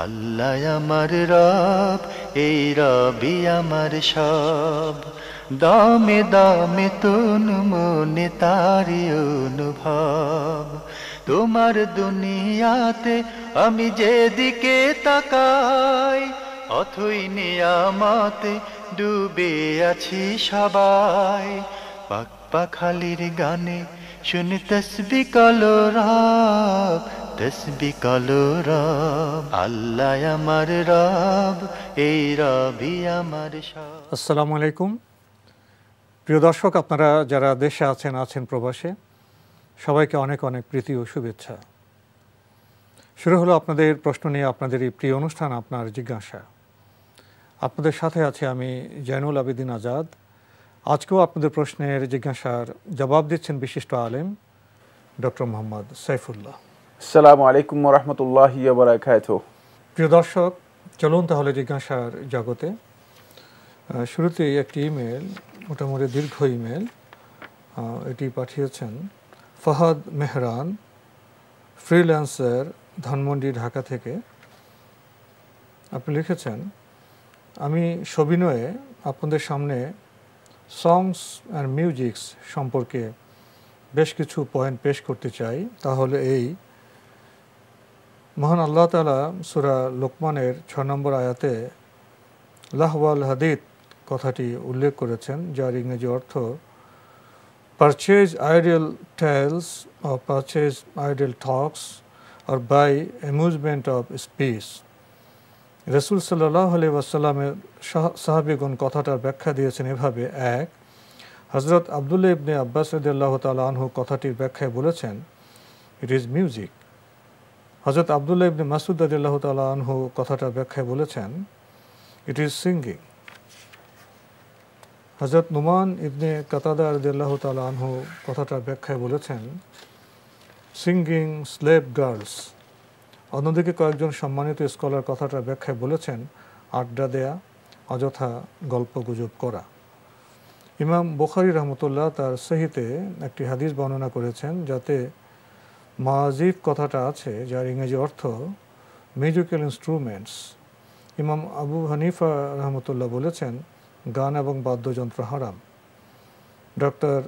আল্লাহ আমার রব, এই রবি আমার সব। দামে দামে তন মনে তারি অনুভব। তোমার দুনিয়াতে আমি যেদিকে তাকাই, অথই নিয়ামতে ডুবে আছি সবাই। পাক পাখালির গানে শুনি তসবি কালো রব, তসবি কালো রব। আল্লাহ আমার রব, এই রবি আমার সব। আসসালামু আলাইকুম। প্রিয় দর্শক, আপনারা যারা দেশে আছেন প্রবাসে, সবাইকে অনেক অনেক প্রীতি ও শুভেচ্ছা। শুরু হলো আপনাদের প্রশ্ন নিয়ে আপনাদের এই প্রিয় অনুষ্ঠান আপনার জিজ্ঞাসা। আপনাদের সাথে আছি আমি জয়নুল আবেদিন আজাদ। আজকেও আপনাদের প্রশ্নের জিজ্ঞাসার জবাব দিচ্ছেন বিশিষ্ট আলেম ডক্টর মোহাম্মদ সাইফুল্লাহ। আসসালামু আলাইকুম ওয়া রাহমাতুল্লাহি ওয়া বারাকাতুহু। প্রিয় দর্শক, চলুন তাহলে জিজ্ঞাসার জগতে। শুরুতেই একটি ইমেল, মোটামুটি দীর্ঘ ইমেল, এটি পাঠিয়েছেন ফাহাদ মেহরান, ফ্রিল্যান্সার, ধানমন্ডি, ঢাকা থেকে। আপনি লিখেছেন, আমি সবিনয়ে আপনাদের সামনে সংস অ্যান্ড মিউজিকস সম্পর্কে বেশ কিছু পয়েন্ট পেশ করতে চাই। তাহলে এই মহান আল্লাহ তাআলা সূরা লোকমানের 6 নম্বর আয়াতে লাহওয়াল হাদিত কথাটি উল্লেখ করেছেন, যার ইংরেজি অর্থ purchase idle tells or purchase idle talks or buy amusement of speech। রাসূল সাল্লাল্লাহু আলাইহি ওয়াসাল্লামের সাহাবীগণ কথাটার ব্যাখ্যা দিয়েছেন এভাবে। এক, হযরত আব্দুল্লাহ ইবনে আব্বাস রাদিয়াল্লাহু তাআলা আনহু কথাটির ব্যাখ্যায় বলেছেন, ইট ইজ মিউজিক। হযরত আব্দুল্লাহ ইবনে মাসউদ রাদিয়াল্লাহু তাআলা আনহু কথাটার ব্যাখ্যায় বলেছেন, ইট ইজ সিঙ্গিং। হযরত নুমান ইবনে কাতাদা রাদিয়াল্লাহু তাআলা আনহু কথাটার ব্যাখ্যায় বলেছেন, সিঙ্গিং স্লেভ গার্লস। অন্যদিকে কয়েকজন সম্মানিত স্কলার কথাটার ব্যাখ্যায় বলেছেন, আড্ডা দেয়া, অযথা গল্প গুজব করা। ইমাম বুখারী রহমতুল্লাহ তার সহিতে একটি হাদিস বর্ণনা করেছেন, যাতে মাজিফ কথাটা আছে, যার ইংরেজি অর্থ মিউজিক্যাল ইনস্ট্রুমেন্টস। ইমাম আবু হানিফা রহমতুল্লাহ বলেছেন, গান এবং বাদ্যযন্ত্র হারাম। ডক্টর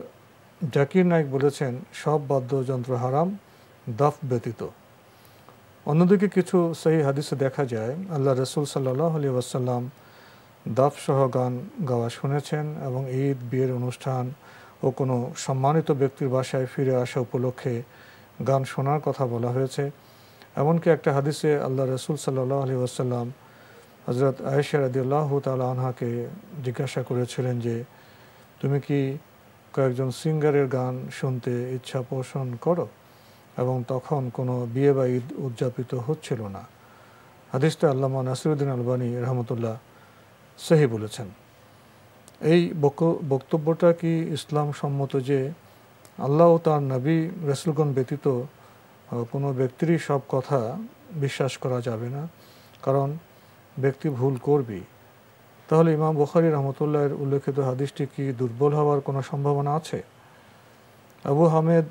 জাকির নাইক বলেছেন, সব বাদ্যযন্ত্র হারাম, দাফ ব্যতীত। অন্যদিকে কিছু সহি হাদিসে দেখা যায় আল্লাহ রসুল সাল্লাল্লাহু আলাইহি ওয়াসাল্লাম দাফ সহ গান গাওয়া শুনেছেন, এবং ঈদ, বিয়ের অনুষ্ঠান ও কোনো সম্মানিত ব্যক্তির বাসায় ফিরে আসা উপলক্ষে গান শোনার কথা বলা হয়েছে। এমনকি একটা হাদিসে আল্লাহ রসুল সাল্লাল্লাহু আলাইহি ওয়াসাল্লাম হযরত আয়েশা রাদিয়াল্লাহু তাআলা আনহাকে জিজ্ঞাসা করেছিলেন যে, তুমি কি কয়েকজন সিঙ্গারের গান শুনতে ইচ্ছা পোষণ করো? এবং তখন কোনো বিয়ে বা ঈদ উদযাপিত হচ্ছিল না। হাদিসটা আল্লামা নাসিরউদ্দিন আলবানী রহমতুল্লাহ সহি বলেছেন। এই বক্তব্যটা কি ইসলাম সম্মত যে আল্লাহ ও তার নবী রাসূলগণ ব্যতীত কোনো ব্যক্তিরই সব কথা বিশ্বাস করা যাবে না, কারণ ব্যক্তি ভুল করবেই? তাহলে ইমাম বুখারী রহমতুল্লাহের উল্লেখিত হাদিসটি কি দুর্বল হওয়ার কোনো সম্ভাবনা আছে? আবু হামেদ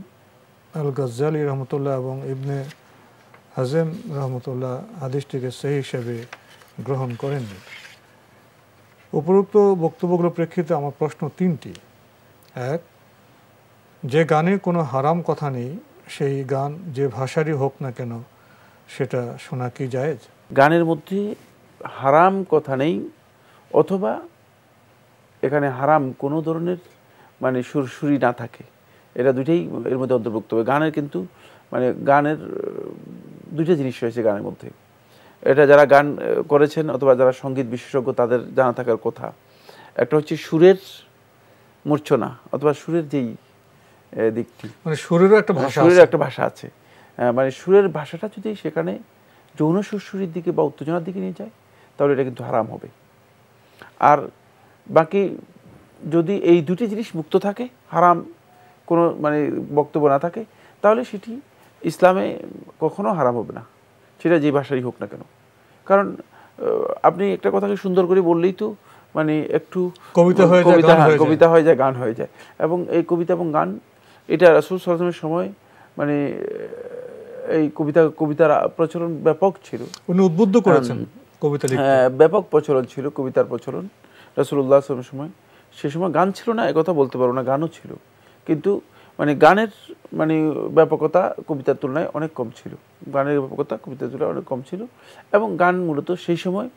আল গাজ্জালি রহমতুল্লাহ এবং ইবনে হাজেম রহমতুল্লাহ হাদিসটিকে সহি হিসেবে গ্রহণ করেননি। উপরোক্ত বক্তব্যগুলোর প্রেক্ষিতে আমার প্রশ্ন তিনটি। এক, যে গানে কোনো হারাম কথা নেই, সেই গান যে ভাষারই হোক না কেন, সেটা শোনা কি জায়েজ? গানের মধ্যে হারাম কথা নেই, অথবা এখানে হারাম কোনো ধরনের মানে সুরসুরি না থাকে, এটা দুইটাই এর মধ্যে অন্তর্ভুক্ত হবে। গানের কিন্তু মানে গানের দুইটা জিনিস রয়েছে গানের মধ্যে। এটা যারা গান করেছেন অথবা যারা সঙ্গীত বিশেষজ্ঞ তাদের জানা থাকার কথা। একটা হচ্ছে সুরের মূর্ছনা অথবা সুরের যেই দিকটি, মানে সুরেরও একটা ভাষা আছে। মানে সুরের ভাষাটা যদি সেখানে যৌন সুরসুরির দিকে বা উত্তেজনার দিকে নিয়ে যায়, তাহলে এটা কিন্তু হারাম হবে। আর বাকি যদি এই দুটি জিনিস মুক্ত থাকে, হারাম কোনো মানে বক্তব্য না থাকে, তাহলে সেটি ইসলামে কখনো হারাম হবে না, সেটা যে ভাষারই হোক না কেন। কারণ আপনি একটা কথাকে সুন্দর করে বললেই তো মানে একটু কবিতা হয়ে যায়, গান হয়ে যায়। এবং এই কবিতা এবং গান এটা রাসূল সাল্লাল্লাহু আলাইহি ওয়াসাল্লামের সময় মানে এই কবিতার প্রচলন ব্যাপক ছিল। উনি উদ্বুদ্ধ করেছেন কবিতা লিখতে। ব্যাপক প্রচলন ছিল কবিতার প্রচলন রাসূলুল্লাহ সাল্লাল্লাহু আলাইহি ওয়াসাল্লামের সময়। সে সময় গান ছিল না একথা বলতে পারবো না, গানও ছিল, কিন্তু মানে গানের মানে ব্যাপকতা কবিতার তুলনায় অনেক কম ছিল। গানের ব্যাপকতা কবিতার তুলনায় অনেক কম ছিল, এবং গান মূলত সেই সময়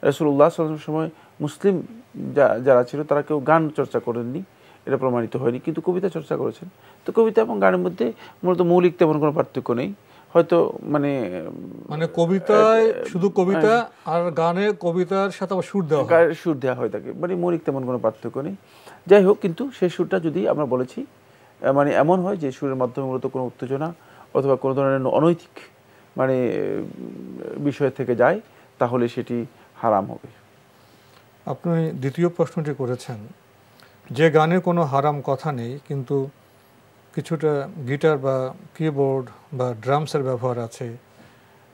রাসূলুল্লাহ সাল্লাল্লাহু আলাইহি ওয়াসাল্লামের সময় মুসলিম যারা ছিল তারা কেউ গান চর্চা করেননি, এটা প্রমাণিত হয়নি, কিন্তু কবিতা চর্চা করেছেন। তো কবিতা এবং গানের মধ্যে মূলত মৌলিক তেমন কোনো পার্থক্য নেই, হয়তো মানে কবিতায় শুধু কবিতা আর গানে কবিতার সাথে আবার সুর দেওয়া হয় থাকে, মানে মৌলিক তেমন কোনো পার্থক্য নেই। যাই হোক, কিন্তু সেই সুরটা যদি আমরা বলেছি মানে এমন হয় যে সুরের মাধ্যমে মূলত কোনো উত্তেজনা অথবা কোনো ধরনের অনৈতিক মানে বিষয় থেকে যায়, তাহলে সেটি হারাম হবে। আপনি দ্বিতীয় প্রশ্নটি করেছেন যে গানে কোনো হারাম কথা নেই, কিন্তু কিছুটা গিটার বা কিবোর্ড বা ড্রামসের ব্যবহার আছে,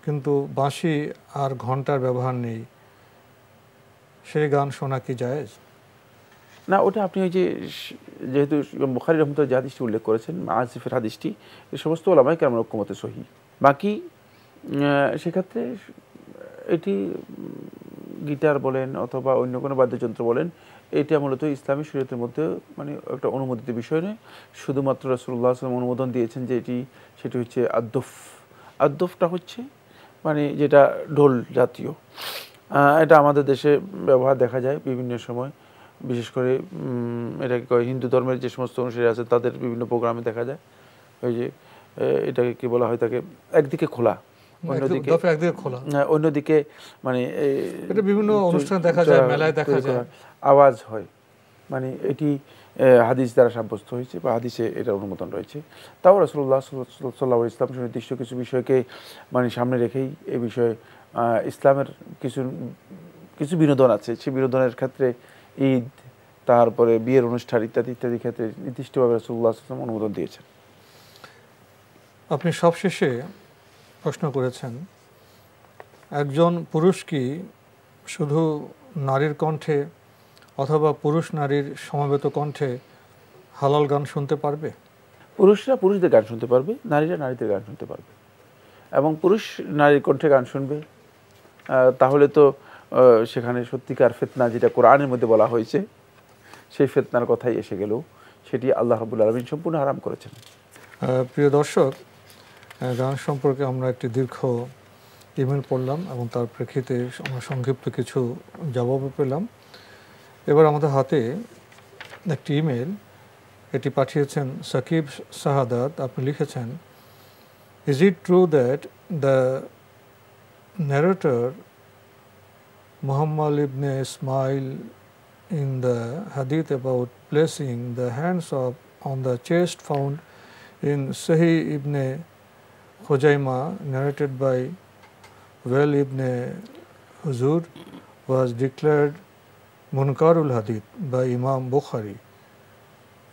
কিন্তু বাঁশি আর ঘন্টার ব্যবহার নেই, সেই গান শোনা কি জায়েজ? না, ওটা আপনি ওই যে যেহেতু বুখারী রহমতুল্লাহ যে হাদিসটি উল্লেখ করেছেন আসিফের হাদিসটি, এই সমস্ত ওলামায়ে কেরামের ঐক্যমতে সহিহ। বাকি সেক্ষেত্রে এটি গিটার বলেন অথবা অন্য কোনো বাদ্যযন্ত্র বলেন, এটা মূলত ইসলামী শরীয়তের মধ্যে মানে একটা অনুমোদিত বিষয় নয়। শুধুমাত্র রাসূলুল্লাহ সাল্লাল্লাহু আলাইহি ওয়াসাল্লাম অনুমোদন দিয়েছেন যে সেটি হচ্ছে আদ্দফ। আদ্দফটা হচ্ছে মানে যেটা ঢোল জাতীয়, এটা আমাদের দেশে ব্যবহার দেখা যায় বিভিন্ন সময়, বিশেষ করে এটাকে কয় হিন্দু ধর্মের যে সমস্ত অনুসারী আছে তাদের বিভিন্ন প্রোগ্রামে দেখা যায়। ওই যে এটাকে কি বলা হয়, তাকে একদিকে খোলা, অন্যদিকে মানে বিভিন্ন অনুষ্ঠানে দেখা যায়, মেলায় দেখা যায়, আওয়াজ হয়। মানে এটি হাদিস দ্বারা সাব্যস্ত হয়েছে বা হাদিসে এটা অনুমোদন রয়েছে। তাও রাসূলুল্লাহ সাল্লাল্লাহু আলাইহি ওয়াসাল্লাম নির্দিষ্ট কিছু বিষয়কে মানে সামনে রেখেই এই বিষয়ে ইসলামের কিছু বিনোদন আছে, সেই বিনোদনের ক্ষেত্রে ঈদ, তারপরে বিয়ের অনুষ্ঠান ইত্যাদি ইত্যাদি ক্ষেত্রে নির্দিষ্টভাবে রাসূলুল্লাহ সাল্লাল্লাহু আলাইহি ওয়াসাল্লাম অনুমোদন দিয়েছেন। আপনি সবশেষে প্রশ্ন করেছেন একজন পুরুষ কি শুধু নারীর কণ্ঠে অথবা পুরুষ নারীর সমবেত কণ্ঠে হালাল গান শুনতে পারবে? পুরুষরা পুরুষদের গান শুনতে পারবে, নারীরা নারীদের গান শুনতে পারবে, এবং পুরুষ নারীর কণ্ঠে গান শুনবে, তাহলে তো সেখানে সত্যিকার ফিতনা যেটা কোরআনের মধ্যে বলা হয়েছে সেই ফিতনার কথাই এসে গেল, সেটি আল্লাহ রাব্বুল আলামিন সম্পূর্ণ হারাম করেছেন। প্রিয় দর্শক, গান সম্পর্কে আমরা একটি দীর্ঘ ইমেল পড়লাম এবং তার প্রেক্ষিতে আমরা সংক্ষিপ্ত কিছু জবাবও পেলাম। এবার আমাদের হাতে একটি ইমেল, এটি পাঠিয়েছেন সাকিব শাহাদাত। আপনি লিখেছেন, is it true that the narrator Muhammad ibn Ismail in the hadith about placing the hands on the chest found in Sahih ibn Khuzaimah narrated by Well ibn Huzur was declared Munkarul Hadith by Imam Bukhari.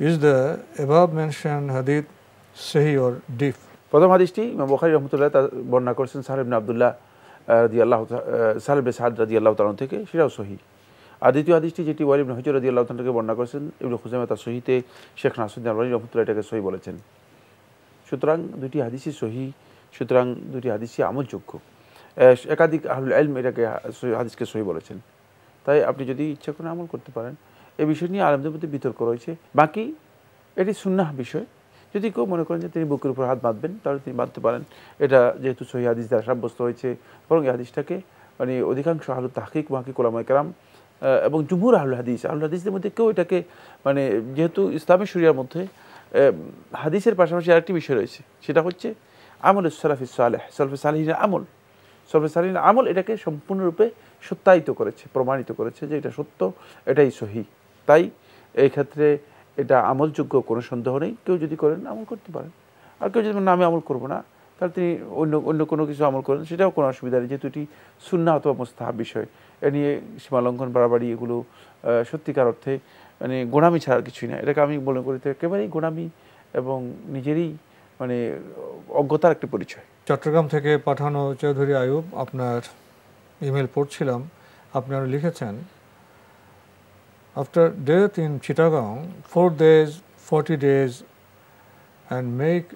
Is the above mentioned hadith Sahih or Dif? প্রথম হাদিসটি ইমাম বুখারী রহমতুল্লাহ বর্ণনা করেছেন সাহল ইবনে আব্দুল্লাহ রাদিয়াল্লাহু সাহল ইবনে সাদ রাদিয়াল্লাহু তাআলা থেকে, সেটাও সহিহ। আর দ্বিতীয় হাদিসটি যেটি ওয়ালিদ ইবনে হুজর রাদিয়াল্লাহু তাআলা থেকে বর্ণনা করেছেন ইবনে খুজাইমা তার সহিহতে শেখ নাসিরুদ্দিন আলবানী রহমতুল্লাহ এটাকে সহিহ বলেছেন। সুতরাং দুটি হাদিসই সহিহ, সুতরাং দুটি হাদিসই আমলযোগ্য। একাধিক আহলুল ইলম এটাকে হাদিসকে সহিহ বলেছেন, তাই আপনি যদি ইচ্ছা করে আমল করতে পারেন। এই বিষয় নিয়ে আলেমদের মধ্যে বিতর্ক রয়েছে। বাকি এটি সুন্নাহ বিষয়, যদি কেউ মনে করেন যে তিনি বুকের উপর হাত বাঁধবেন তাহলে তিনি বাঁধতে পারেন, এটা যেহেতু সহিহ হাদিস দ্বারা সাব্যস্ত হয়েছে। বরং এই হাদিসটাকে মানে অধিকাংশ আহলুত তাহকিক মুহাক্কিক উলামায়ে কেরাম এবং জুমহুর আহলুল হাদিসদের মধ্যে কেউ এটাকে মানে যেহেতু ইসলামী শরিয়ার মধ্যে হাদিসের পাশাপাশি আরেকটি বিষয় রয়েছে, সেটা হচ্ছে আমলুস সালাফিস সালেহ, সালফে সালেহিনের আমল। সালফে সালেহিনের আমল এটাকে সম্পূর্ণরূপে সত্যায়িত করেছে, প্রমাণিত করেছে যে এটা সত্য, এটাই সহিহ। তাই এই ক্ষেত্রে এটা আমলযোগ্য, কোনো সন্দেহ নেই। কেউ যদি করেন আমল করতে পারেন, আর কেউ যদি আমি আমল করবো না তাহলে তিনি অন্য কোনো কিছু আমল করেন, সেটাও কোনো অসুবিধা নেই, যেহেতু এটি সুন্নাহ অথবা মুস্তাহাব বিষয়। এ নিয়ে সীমালঙ্ঘন বাড়াবাড়ি এগুলো সত্যিকার অর্থে মানে গোনামি ছাড়ার কিছুই না। এটাকে আমি মনে করি একেবারেই গোনামি এবং নিজেরই মানে অজ্ঞতার একটি পরিচয়। চট্টগ্রাম থেকে পাঠানো চৌধুরী আয়ুব, আপনার ইমেল পড়ছিলাম। আপনারা লিখেছেন, after death in Chittagong, 4 days, 40 days and make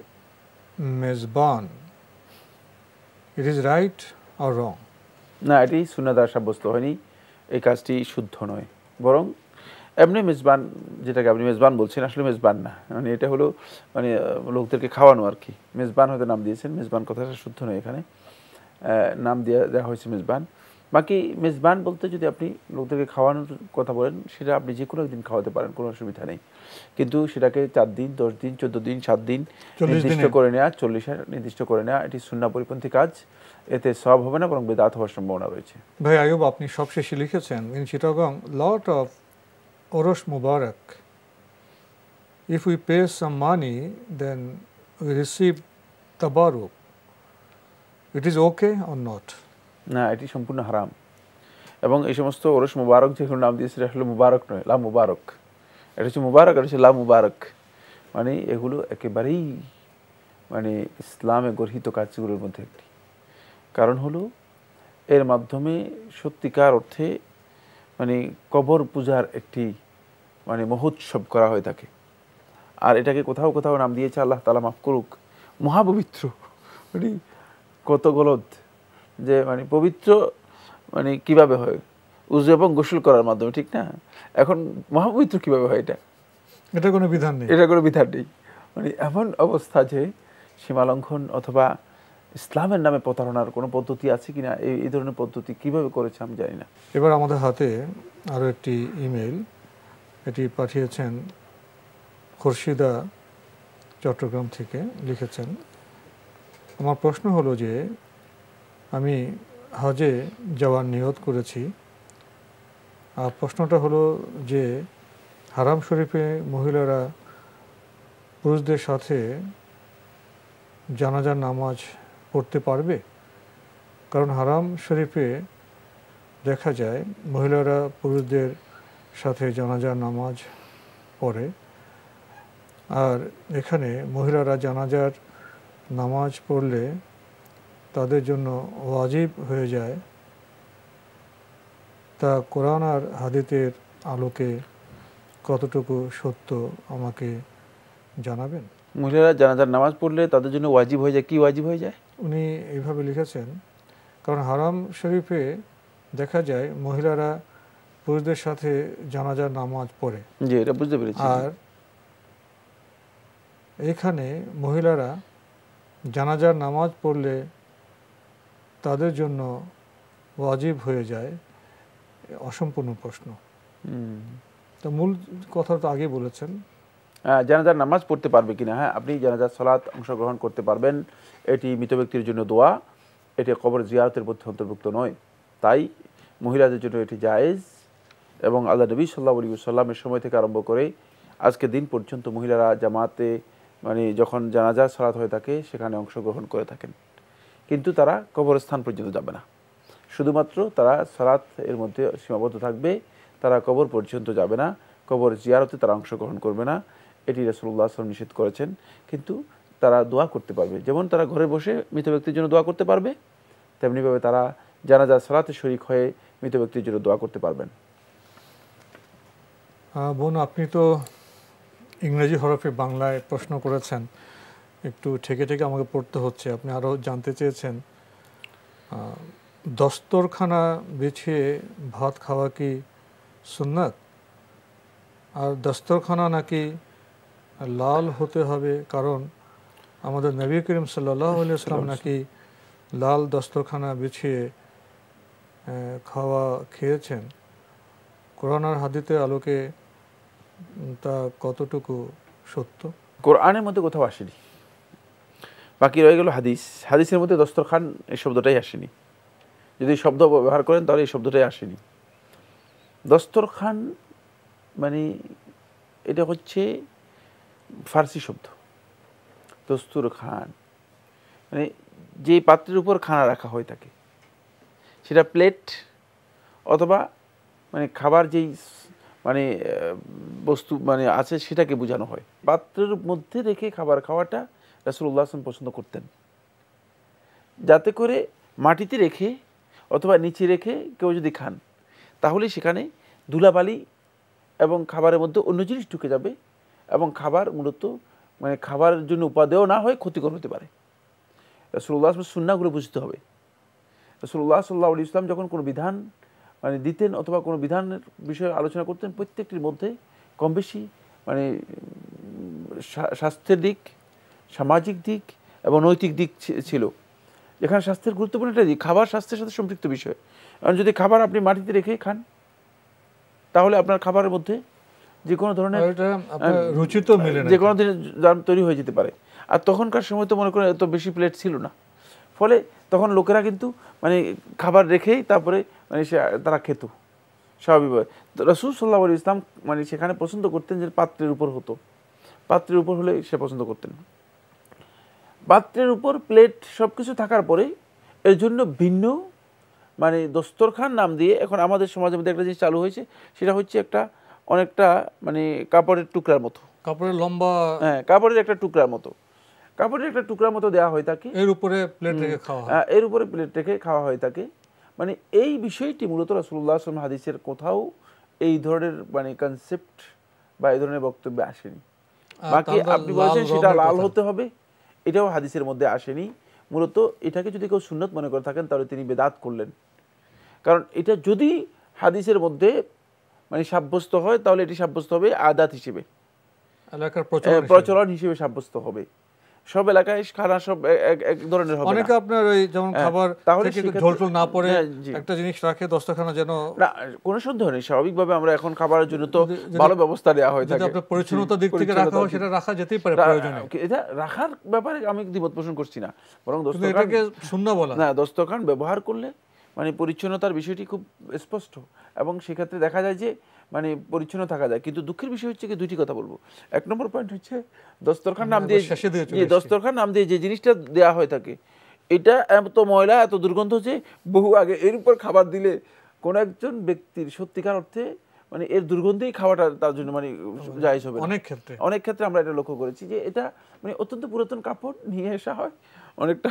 mezban it is right or wrong? না, এটি সুন্নাহ দ্বারা সাব্যস্ত হয়নি, এই কাজটি শুদ্ধ নয়। বরং এমনি মেজবান, যেটাকে আপনি মেজবান বলছেন, আসলে মেজবান না, মানে এটা হলো মানে লোকদেরকে খাওয়ানো আর কি। মেজবান হয়তো নাম দিয়েছেন, মেজবান কথাটা শুদ্ধ নয়, এখানে নাম দেওয়া হয়েছে মেজবান। বাকি মেজবান বলতে যদি আপনি লোকদেরকে খাওয়ানোর কথা বলেন, সেটা আপনি যে কোনো একদিন খাওয়াতে পারেন, কোনো অসুবিধা নেই। কিন্তু সেটাকে 4 দিন, 10 দিন, 14 দিন, 7 দিন নির্দিষ্ট করে নেওয়া, 40 নির্দিষ্ট করে নেওয়া, এটি সুন্নাহ পরিপন্থী কাজ। এতে সওয়াব হবে না, বরং বিদআত হওয়ার সম্ভাবনা রয়েছে। ভাই আয়ুব, আপনি সবশেষে লিখেছেন, ইন চিটাগং লট অফ ওরস মুবারক, if we pay some money then we receive tabarruk, it is okay or not? না, এটি সম্পূর্ণ হারাম। এবং এই সমস্ত ওরস মুবারক যেগুলো নাম দিয়েছে, আসলে মুবারক নয়, লা মুবারক। এটা হচ্ছে মুবারক, এটা হচ্ছে লা মুবারক। মানে এগুলো একেবারেই মানে ইসলামে গর্হিত কাজগুলোর মধ্যে একটি। কারণ হলো এর মাধ্যমে সত্যিকার অর্থে মানে কবর পূজার একটি মানে মহোৎসব করা হয়ে থাকে। আর এটাকে কোথাও কোথাও নাম দিয়েছে, আল্লাহ তাআলা মাফ করুক, মহাপবিত্র। মানে কত গলদ যে মানে পবিত্র মানে কিভাবে হয়, উযু এবং গোসল করার মাধ্যমে, ঠিক না? এখন মহাপবিত্র কিভাবে হয়? এটা কোনো বিধান নেই, এটা কোনো বিধান নেই। মানে এমন অবস্থা যে সীমালঙ্ঘন অথবা ইসলামের নামে প্রতারণার কোনো পদ্ধতি আছে কিনা, এই ধরনের পদ্ধতি কিভাবে করেছে আমি জানি না। এবার আমাদের হাতে আরও একটি ইমেল, এটি পাঠিয়েছেন খুরশিদা চট্টগ্রাম থেকে। লিখেছেন, আমার প্রশ্ন হলো যে আমি হজে যাওয়ার নিয়ত করেছি। আর প্রশ্নটা হলো যে হারাম শরীফে মহিলারা পুরুষদের সাথে জানাজার নামাজ পড়তে পারবে? কারণ হারাম শরীফে দেখা যায় মহিলারা পুরুষদের সাথে জানাজার নামাজ পড়ে, আর এখানে মহিলারা জানাজার নামাজ পড়লে তাদের জন্য ওয়াজিব হয়ে যায়। তা কোরআন আর হাদিসের আলোকে কতটুকু সত্য আমাকে জানাবেন? মহিলারা জানাজার নামাজ পড়লে তাদের জন্য ওয়াজিব হয়ে যায়। কি ওয়াজিব হয়ে যায়? উনি এইভাবে লিখেছেন, কারণ হারাম শরীফে দেখা যায় মহিলারা পুরুষদের সাথে জানাজার নামাজ পড়ে। জি, এটা বুঝতে পেরেছি। আর এখানে মহিলারা জানাজার নামাজ পড়লে তাদের জন্য ওয়াজিব হয়ে যায়, অসম্পূর্ণ প্রশ্ন। তো মূল কথা তো আগে বলেছেন। জানাজার নামাজ পড়তে পারবে কিনা? হ্যাঁ, আপনি জানাজার সালাত অংশগ্রহণ করতে পারবেন। এটি মৃত ব্যক্তির জন্য দোয়া, এটি কবর জিয়ারতের মধ্যে অন্তর্ভুক্ত নয়। তাই মহিলাদের জন্য এটি জায়েজ। এবং আল্লাহ নবী সাল্লাল্লাহু আলাইহি ওয়াসাল্লামের সময় থেকে আরম্ভ করে আজকের দিন পর্যন্ত মহিলারা জামাতে মানে যখন জানাজার সালাত হয়ে থাকে সেখানে অংশগ্রহণ করে থাকেন। কিন্তু তারা কবরস্থান পর্যন্ত যাবে না, শুধুমাত্র তারা সালাত এর মধ্যে সীমাবদ্ধ থাকবে। তারা কবর পর্যন্ত যাবে না, কবর জিয়ারতে তারা অংশগ্রহণ করবে না। এটি রাসূলুল্লাহ সাল্লাল্লাহু আলাইহি ওয়াসাল্লাম নিষেধ করেছেন। কিন্তু তারা দোয়া করতে পারবে, যেমন তারা ঘরে বসে মৃত ব্যক্তির জন্য দোয়া করতে পারবে, তেমনিভাবে তারা জানাজার সালাতে শরীক হয়ে মৃত ব্যক্তির জন্য দোয়া করতে পারবেন। বোন, আপনি তো ইংরেজি হরফে বাংলায় প্রশ্ন করেছেন, একটু ঠেকে ঠেকে আমাকে পড়তে হচ্ছে। আপনি আরও জানতে চেয়েছেন, দস্তরখানা বিছিয়ে ভাত খাওয়া কি সুন্নাত? আর দস্তরখানা নাকি লাল হতে হবে, কারণ আমাদের নবী করিম সাল্লাল্লাহু আলাইহি ওয়াসাল্লাম নাকি লাল দস্তরখানা বিছিয়ে খেয়েছেন। কোরআন আর হাদিসের আলোকে তা কতটুকু সত্য? কোরআনের মধ্যে কোথাও আসেনি, বাকি রয়ে গেল হাদিস। হাদিসের মধ্যে দস্তরখান এই শব্দটাই আসেনি। যদি শব্দ ব্যবহার করেন তাহলে এই শব্দটাই আসেনি। দস্তরখান মানে এটা হচ্ছে ফার্সি শব্দ। দস্তরখান মানে যে পাত্রের উপর খানা রাখা হয়ে থাকে, সেটা প্লেট অথবা মানে খাবার যেই মানে বস্তু মানে আছে সেটাকে বোঝানো হয়। পাত্রের মধ্যে রেখে খাবার খাওয়াটা রাসূলুল্লাহ সাল্লাল্লাহু আলাইহি ওয়াসাল্লাম পছন্দ করতেন, যাতে করে মাটিতে রেখে অথবা নিচে রেখে কেউ যদি খান তাহলে সেখানে ধুলাবালি এবং খাবারের মধ্যে অন্য জিনিস ঢুকে যাবে এবং খাবার মূলত মানে খাবারের জন্য উপাদেয় না হয়ে ক্ষতিকর হতে পারে। রাসূলুল্লাহ সুন্নাহগুলো বুঝতে হবে। রাসূলুল্লাহ সাল্লাল্লাহু আলাইহি ওয়াসাল্লাম যখন কোনো বিধান মানে দিতেন অথবা কোনো বিধানের বিষয়ে আলোচনা করতেন, প্রত্যেকটির মধ্যে কম বেশি মানে স্বাস্থ্যের দিক, সামাজিক দিক এবং নৈতিক দিক ছিল। যেখানে স্বাস্থ্যের গুরুত্বপূর্ণ একটা দিক, খাবার স্বাস্থ্যের সাথে সম্পৃক্ত বিষয়। কারণ যদি খাবার আপনি মাটিতে রেখে খান তাহলে আপনার খাবারের মধ্যে যে কোনো ধরনের রুচি তো মিলে না, যে কোনো দিনের জার্ম তৈরি হয়ে যেতে পারে। আর তখনকার সময় তো মনে করেন এত বেশি প্লেট ছিল না, ফলে তখন লোকেরা কিন্তু মানে খাবার রেখেই তারপরে মানে তারা খেত স্বাভাবিকভাবে। তো রাসূল সাল্লাল্লাহু আলাইহি ওয়াসাল্লাম মানে সেখানে পছন্দ করতেন যে পাত্রের উপর হতো, পাত্রের উপর হলে সে পছন্দ করতেন। পাত্রের উপর প্লেট সব কিছু থাকার পরে এর জন্য ভিন্ন মানে দস্তরখান নাম দিয়ে এখন আমাদের সমাজের মধ্যে একটা জিনিস চালু হয়েছে, সেটা হচ্ছে একটা অনেকটা মানে কাপড়ের টুকরার মতো, কাপড়ের লম্বা, হ্যাঁ কাপড়ের একটা টুকরার মতো, কাপড়ের একটা টুকরার মতো দেওয়া হয় তাকে, এর উপরে প্লেট রেখে খাওয়া হয়, এর উপরে প্লেট রেখে খাওয়া হয় তাকে। মানে এই বিষয়টি মূলত রাসূলুল্লাহ সাল্লাল্লাহু আলাইহি ওয়াসাল্লাম হাদিসের কোথাও এই ধরনের মানে কনসেপ্ট বা এই ধরনের বক্তব্য আসেনি। বাকি আপনি বলেছেন সেটা লাল হতে হবে, এটাও হাদিসের মধ্যে আসেনি। মূলত এটাকে যদি কেউ সুন্নত মনে করে থাকেন তাহলে তিনি বেদাত করলেন। কারণ এটা যদি হাদিসের মধ্যে মানে সাব্যস্ত হয় তাহলে এটি সাব্যস্ত হবে আদাত হিসেবে, এলাকার প্রচলন হিসেবে সাব্যস্ত হবে। সব এলাকায় খানা সব এক ধরনের হবে না। অনেকে আপনার ওই যেমন খাবার থেকে ঝোলটোল না পড়ে একটা জিনিস রাখে দস্তরখানা যেন না, কোনো সন্দেহ নেই। স্বাভাবিকভাবে আমরা এখন খাবারের জন্য তো ভালো ব্যবস্থা দেওয়া হয়ে থাকে, আপনার পরিচ্ছন্নতার দিক থেকে রাখা হয় সেটা রাখা যেতেই পারে প্রয়োজনে। এটা রাখার ব্যাপারে আমি দ্বিমত পোষণ করছি না, বরং এটাকে সুন্নাহ বলা না, দস্তরখান ব্যবহার করলে মানে পরিচ্ছন্নতার বিষয়টি খুব স্পষ্ট এবং সেক্ষেত্রে দেখা যায় যে মানে পরিচ্ছন্ন থাকা যায়। কিন্তু দুঃখের বিষয় হচ্ছে কি, দুইটি কথা বলবো। এক নম্বর পয়েন্ট হচ্ছে দস্তরখান নাম দিয়ে, দস্তরখান নাম দিয়ে যে জিনিসটা দেওয়া হয়ে থাকে এটা এত ময়লা এত দুর্গন্ধ যে বহু আগে এর উপর খাবার দিলে কোনো একজন ব্যক্তির সত্যিকার অর্থে মানে এর দুর্গন্ধেই খাওয়াটা তার জন্য মানে জায়েজ হবে। অনেক ক্ষেত্রে আমরা এটা লক্ষ্য করেছি যে এটা মানে অত্যন্ত পুরাতন কাপড় নিয়ে আসা হয়, অনেকটা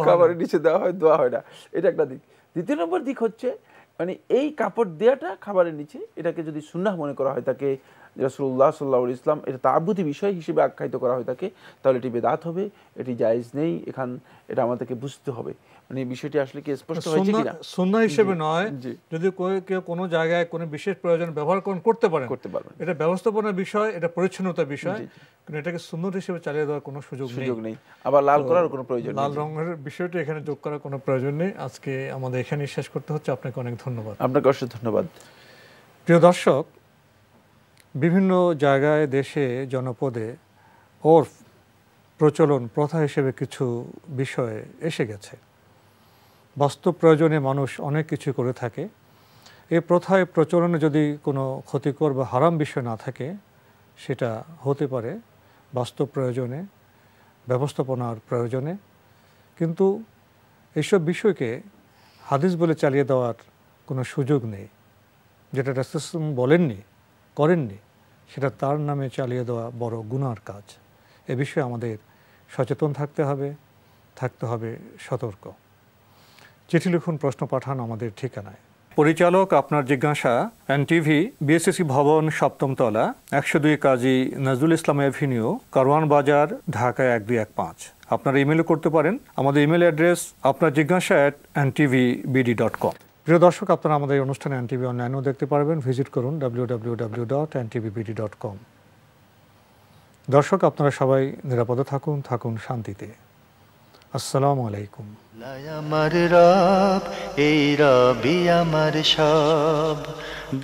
খাবারের নিচে দেওয়া হয়, ধোয়া হয় না। এটা একটা দিক। দ্বিতীয় নম্বর দিক হচ্ছে মানে এই কাপড় দেওয়াটা খাবারের নিচে, এটাকে যদি সুন্নাহ মনে করা হয় থাকে, রাসূলুল্লাহ সাল্লাল্লাহু আলাইহি ওয়াসাল্লাম এটা তাআব্বুদি বিষয় হিসেবে আখ্যায়িত করা হয় থাকে, তাহলে এটি বেদাত হবে, এটি জায়েজ নেই। এটা আমাদেরকে বুঝতে হবে মানে বিষয়টি আসলে কি স্পষ্ট হয়েছে কিনা। সুন্নাহ হিসেবে নয়, যদি কেউ কোনো জায়গায় কোনো বিশেষ প্রয়োজন ব্যবহার করতে পারবেন, এটা ব্যবস্থাপনার বিষয়, এটা পরিচ্ছন্নতার বিষয়, কিন্তু এটাকে সুন্নত হিসেবে চালিয়ে দেওয়ার কোনো সুযোগ নেই। আবার লাল করার কোনো প্রয়োজন নেই, লাল রঙের বিষয়টি এখানে যোগ করার কোনো প্রয়োজন নেই। আজকে আমাদের এখানেই শেষ করতে হচ্ছে। আপনাকে অনেক ধন্যবাদ। আপনাকে অবশ্যই ধন্যবাদ। প্রিয় দর্শক, বিভিন্ন জায়গায় দেশে জনপদে ওরফ প্রচলন প্রথা হিসেবে কিছু বিষয় এসে গেছে। বাস্তব প্রয়োজনে মানুষ অনেক কিছু করে থাকে। এই প্রথায় প্রচলনে যদি কোনো ক্ষতিকর বা হারাম বিষয় না থাকে, সেটা হতে পারে বাস্তব প্রয়োজনে, ব্যবস্থাপনার প্রয়োজনে। কিন্তু এইসব বিষয়কে হাদিস বলে চালিয়ে দেওয়ার কোনো সুযোগ নেই। যেটা রাসূল বলেননি, করেননি, সেটা তার নামে চালিয়ে দেওয়া বড় গুনার কাজ। এ বিষয়ে আমাদের সচেতন থাকতে হবে সতর্ক। চিঠি লিখুন, প্রশ্ন পাঠান আমাদের ঠিকানায়। পরিচালক আপনার জিজ্ঞাসা, এনটিভি, বিএসসি ভবন, 7ম তলা, 102 কাজী নজরুল ইসলাম এভিনিউ, কারওয়ান বাজার, ঢাকা 1215। আপনারা ইমেলও করতে পারেন। আমাদের ইমেল অ্যাড্রেস আপনার জিজ্ঞাসা @ntvbd.com। প্রিয় দর্শক, আপনারা আমাদের এই অনুষ্ঠানে এনটিভি অনলাইনেও দেখতে পারবেন। ভিজিট করুন www.ntvbd.com। দর্শক, আপনারা সবাই নিরাপদে থাকুন শান্তিতে। আসসালামু আলাইকুম। আমার রব, এই রবি আমার সব,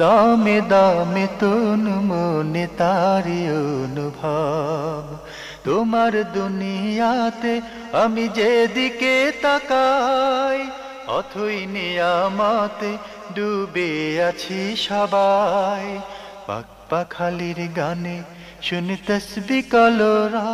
দামে দামে তন মনে তারি অনুভব। তোমার দুনিয়াতে আমি যেদিকে তাকাই, অথই নিয়ামতে ডুবে আছি সবাই। পাক পাখালির গানে শুনে তসবিহ কলরা।